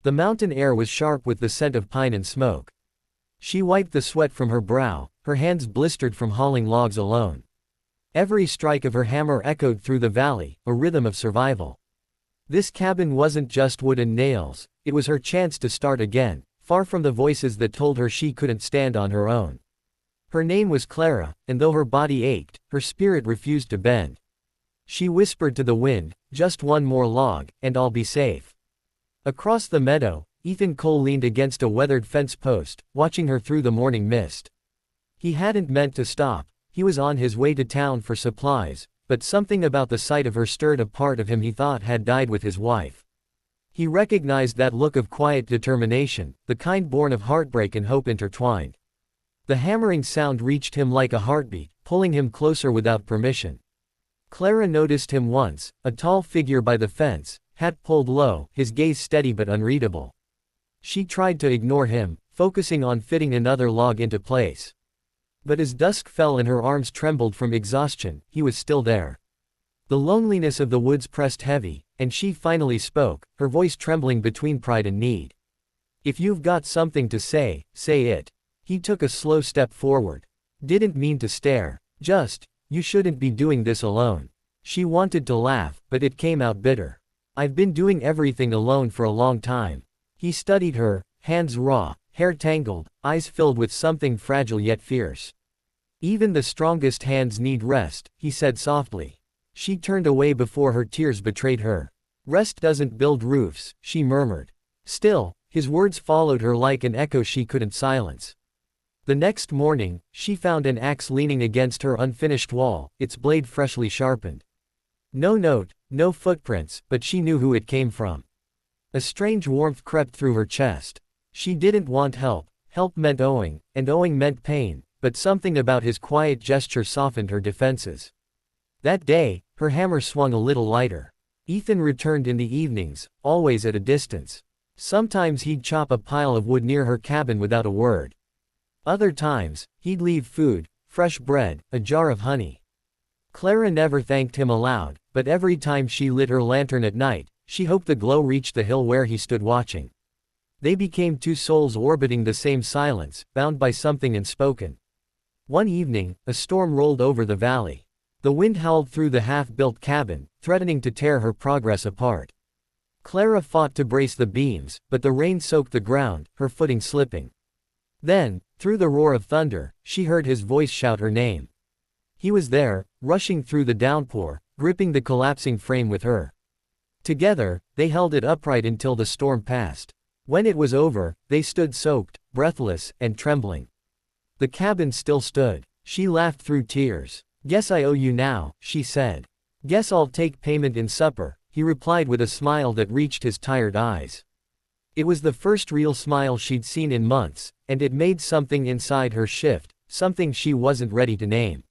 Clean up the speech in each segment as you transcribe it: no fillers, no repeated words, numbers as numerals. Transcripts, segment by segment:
The mountain air was sharp with the scent of pine and smoke. She wiped the sweat from her brow, her hands blistered from hauling logs alone. Every strike of her hammer echoed through the valley, a rhythm of survival. This cabin wasn't just wood and nails, it was her chance to start again, far from the voices that told her she couldn't stand on her own. Her name was Clara, and though her body ached, her spirit refused to bend. She whispered to the wind, "Just one more log, and I'll be safe." Across the meadow, Ethan Cole leaned against a weathered fence post, watching her through the morning mist. He hadn't meant to stop, he was on his way to town for supplies, but something about the sight of her stirred a part of him he thought had died with his wife. He recognized that look of quiet determination, the kind born of heartbreak and hope intertwined. The hammering sound reached him like a heartbeat, pulling him closer without permission. Clara noticed him once, a tall figure by the fence, hat pulled low, his gaze steady but unreadable. She tried to ignore him, focusing on fitting another log into place. But as dusk fell and her arms trembled from exhaustion, he was still there. The loneliness of the woods pressed heavy, and she finally spoke, her voice trembling between pride and need. "If you've got something to say, say it." He took a slow step forward. "Didn't mean to stare. Just, you shouldn't be doing this alone." She wanted to laugh, but it came out bitter. "I've been doing everything alone for a long time." He studied her, hands raw, hair tangled, eyes filled with something fragile yet fierce. "Even the strongest hands need rest," he said softly. She turned away before her tears betrayed her. "Rest doesn't build roofs," she murmured. Still, his words followed her like an echo she couldn't silence. The next morning, she found an axe leaning against her unfinished wall, its blade freshly sharpened. No note, no footprints, but she knew who it came from. A strange warmth crept through her chest. She didn't want help, help meant owing, and owing meant pain, but something about his quiet gesture softened her defenses. That day, her hammer swung a little lighter. Ethan returned in the evenings, always at a distance. Sometimes he'd chop a pile of wood near her cabin without a word. Other times, he'd leave food, fresh bread, a jar of honey. Clara never thanked him aloud, but every time she lit her lantern at night, she hoped the glow reached the hill where he stood watching. They became two souls orbiting the same silence, bound by something unspoken. One evening, a storm rolled over the valley. The wind howled through the half-built cabin, threatening to tear her progress apart. Clara fought to brace the beams, but the rain soaked the ground, her footing slipping. Then, through the roar of thunder, she heard his voice shout her name. He was there, rushing through the downpour, gripping the collapsing frame with her. Together, they held it upright until the storm passed. When it was over, they stood soaked, breathless, and trembling. The cabin still stood. She laughed through tears. "Guess I owe you now," she said. "Guess I'll take payment in supper," he replied with a smile that reached his tired eyes. It was the first real smile she'd seen in months, and it made something inside her shift, something she wasn't ready to name.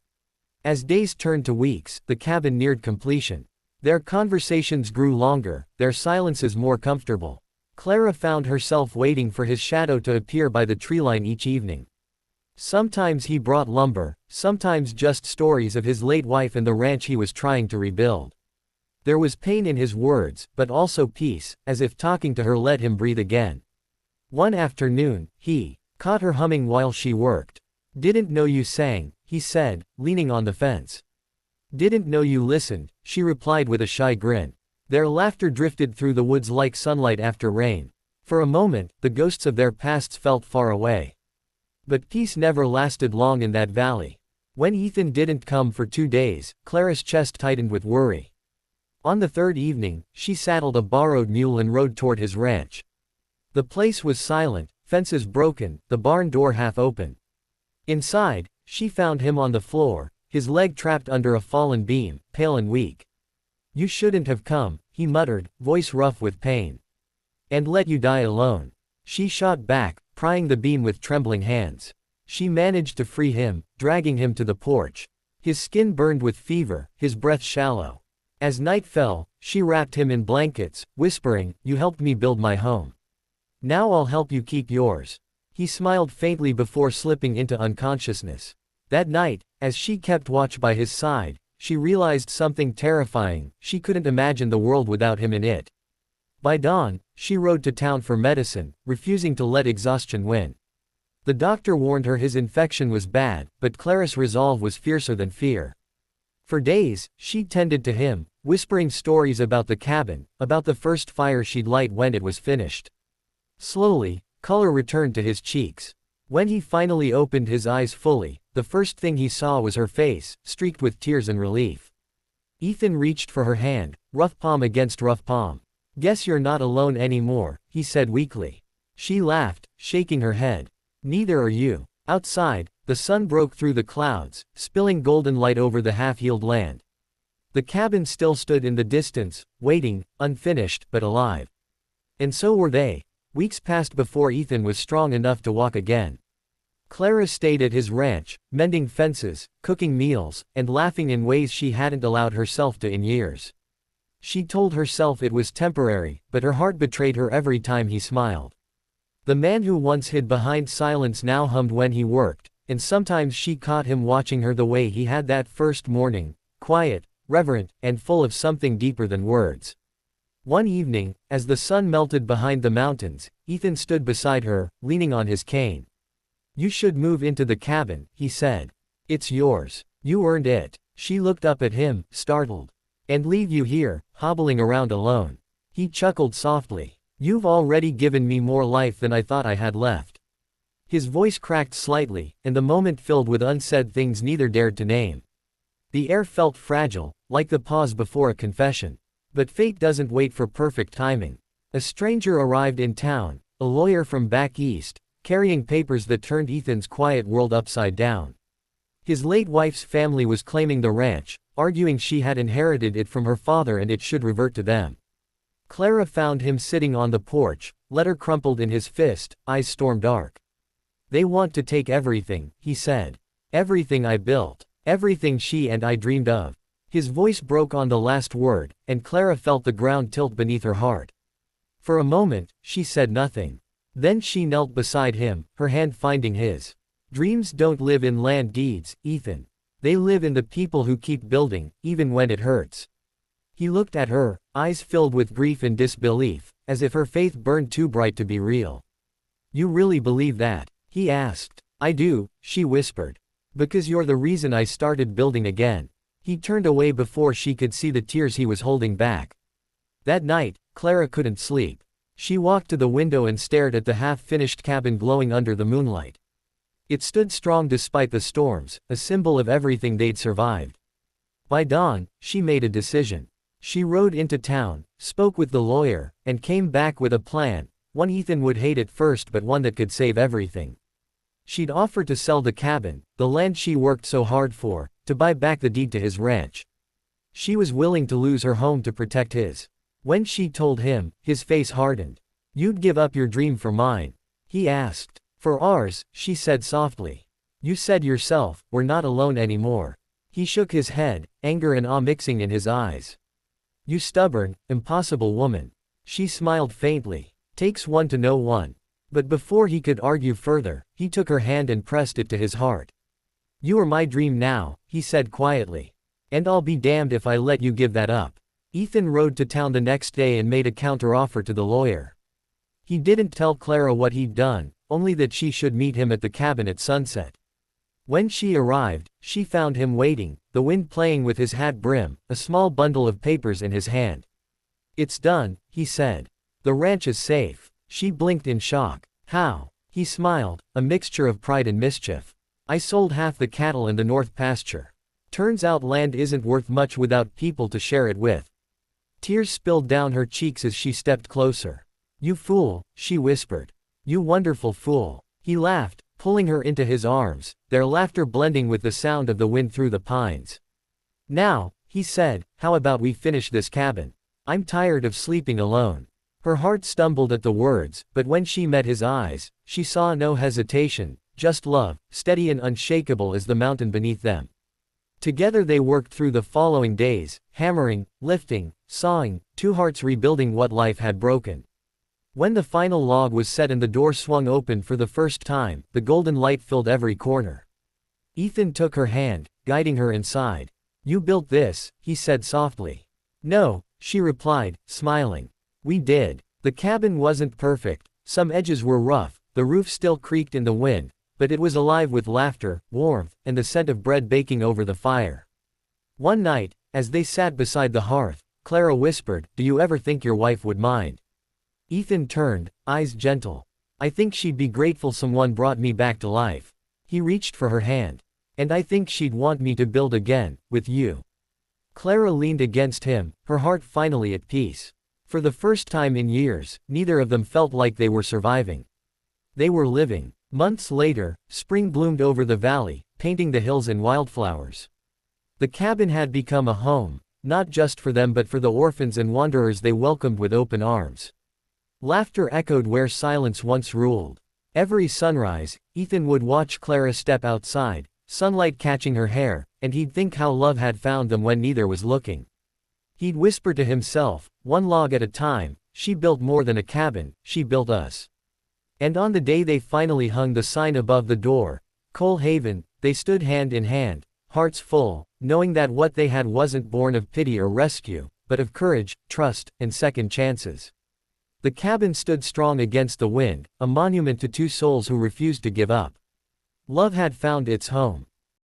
As days turned to weeks, the cabin neared completion. Their conversations grew longer, their silences more comfortable. Clara found herself waiting for his shadow to appear by the treeline each evening. Sometimes he brought lumber, sometimes just stories of his late wife and the ranch he was trying to rebuild. There was pain in his words, but also peace, as if talking to her let him breathe again. One afternoon, he caught her humming while she worked. "Didn't know you sang," he said, leaning on the fence. "Didn't know you listened," she replied with a shy grin. Their laughter drifted through the woods like sunlight after rain. For a moment, the ghosts of their pasts felt far away. But peace never lasted long in that valley. When Ethan didn't come for 2 days, Clara's chest tightened with worry. On the third evening, she saddled a borrowed mule and rode toward his ranch. The place was silent, fences broken, the barn door half open. Inside, she found him on the floor, his leg trapped under a fallen beam, pale and weak. "You shouldn't have come," he muttered, voice rough with pain. "And let you die alone." She shot back, prying the beam with trembling hands. She managed to free him, dragging him to the porch. His skin burned with fever, his breath shallow. As night fell, she wrapped him in blankets, whispering, "You helped me build my home. Now I'll help you keep yours." He smiled faintly before slipping into unconsciousness. That night, as she kept watch by his side, she realized something terrifying: she couldn't imagine the world without him in it. By dawn, she rode to town for medicine, refusing to let exhaustion win. The doctor warned her his infection was bad, but Clara's resolve was fiercer than fear. For days, she tended to him, whispering stories about the cabin, about the first fire she'd light when it was finished. Slowly, color returned to his cheeks. When he finally opened his eyes fully, the first thing he saw was her face, streaked with tears and relief. Ethan reached for her hand, rough palm against rough palm. "Guess you're not alone anymore," he said weakly. She laughed, shaking her head. "Neither are you." Outside, the sun broke through the clouds, spilling golden light over the half-healed land. The cabin still stood in the distance, waiting, unfinished but alive. And so were they. Weeks passed before Ethan was strong enough to walk again. Clara stayed at his ranch, mending fences, cooking meals, and laughing in ways she hadn't allowed herself to in years. She told herself it was temporary, but her heart betrayed her every time he smiled. The man who once hid behind silence now hummed when he worked, and sometimes she caught him watching her the way he had that first morning, quiet, reverent, and full of something deeper than words. One evening, as the sun melted behind the mountains, Ethan stood beside her, leaning on his cane. "You should move into the cabin," he said. "It's yours. You earned it." She looked up at him, startled. "And leave you here, hobbling around alone." He chuckled softly. "You've already given me more life than I thought I had left." His voice cracked slightly, and the moment filled with unsaid things neither dared to name. The air felt fragile, like the pause before a confession. But fate doesn't wait for perfect timing. A stranger arrived in town, a lawyer from back east, carrying papers that turned Ethan's quiet world upside down. His late wife's family was claiming the ranch, arguing she had inherited it from her father and it should revert to them. Clara found him sitting on the porch, letter crumpled in his fist, eyes storm-dark. "They want to take everything," he said. "Everything I built. Everything she and I dreamed of." His voice broke on the last word, and Clara felt the ground tilt beneath her heart. For a moment, she said nothing. Then she knelt beside him, her hand finding his. "Dreams don't live in land deeds, Ethan. They live in the people who keep building, even when it hurts." He looked at her, eyes filled with grief and disbelief, as if her faith burned too bright to be real. "You really believe that?" he asked. "I do," she whispered. "Because you're the reason I started building again." He turned away before she could see the tears he was holding back. That night, Clara couldn't sleep. She walked to the window and stared at the half-finished cabin glowing under the moonlight. It stood strong despite the storms, a symbol of everything they'd survived. By dawn, she made a decision. She rode into town, spoke with the lawyer, and came back with a plan, one Ethan would hate at first but one that could save everything. She'd offer to sell the cabin, the land she worked so hard for, to buy back the deed to his ranch. She was willing to lose her home to protect his. When she told him, his face hardened. "You'd give up your dream for mine?" he asked. "For ours," she said softly. "You said yourself, we're not alone anymore." He shook his head, anger and awe mixing in his eyes. "You stubborn, impossible woman." She smiled faintly. "Takes one to know one." But before he could argue further, he took her hand and pressed it to his heart. "You are my dream now," he said quietly. "And I'll be damned if I let you give that up." Ethan rode to town the next day and made a counteroffer to the lawyer. He didn't tell Clara what he'd done, only that she should meet him at the cabin at sunset. When she arrived, she found him waiting, the wind playing with his hat brim, a small bundle of papers in his hand. "It's done," he said. "The ranch is safe." She blinked in shock. "How?" He smiled, a mixture of pride and mischief. "I sold half the cattle in the north pasture. Turns out land isn't worth much without people to share it with." Tears spilled down her cheeks as she stepped closer. "You fool," she whispered. "You wonderful fool." He laughed, pulling her into his arms, their laughter blending with the sound of the wind through the pines. "Now," he said, "how about we finish this cabin? I'm tired of sleeping alone." Her heart stumbled at the words, but when she met his eyes, she saw no hesitation, just love, steady and unshakable as the mountain beneath them. Together they worked through the following days, hammering, lifting, sawing, two hearts rebuilding what life had broken. When the final log was set and the door swung open for the first time, the golden light filled every corner. Ethan took her hand, guiding her inside. "You built this," he said softly. "No," she replied, smiling. We did. The cabin wasn't perfect, some edges were rough, the roof still creaked in the wind, but it was alive with laughter, warmth, and the scent of bread baking over the fire. One night, as they sat beside the hearth, Clara whispered, "Do you ever think your wife would mind?" Ethan turned, eyes gentle. "I think she'd be grateful someone brought me back to life." He reached for her hand. "And I think she'd want me to build again, with you." Clara leaned against him, her heart finally at peace. For the first time in years, neither of them felt like they were surviving. They were living. Months later, spring bloomed over the valley, painting the hills in wildflowers. The cabin had become a home, not just for them but for the orphans and wanderers they welcomed with open arms. Laughter echoed where silence once ruled. Every sunrise, Ethan would watch Clara step outside, sunlight catching her hair, and he'd think how love had found them when neither was looking. He'd whisper to himself, "One log at a time, she built more than a cabin, she built us." And on the day they finally hung the sign above the door, Coal Haven, they stood hand in hand, hearts full, knowing that what they had wasn't born of pity or rescue, but of courage, trust, and second chances. The cabin stood strong against the wind, a monument to two souls who refused to give up. Love had found its home.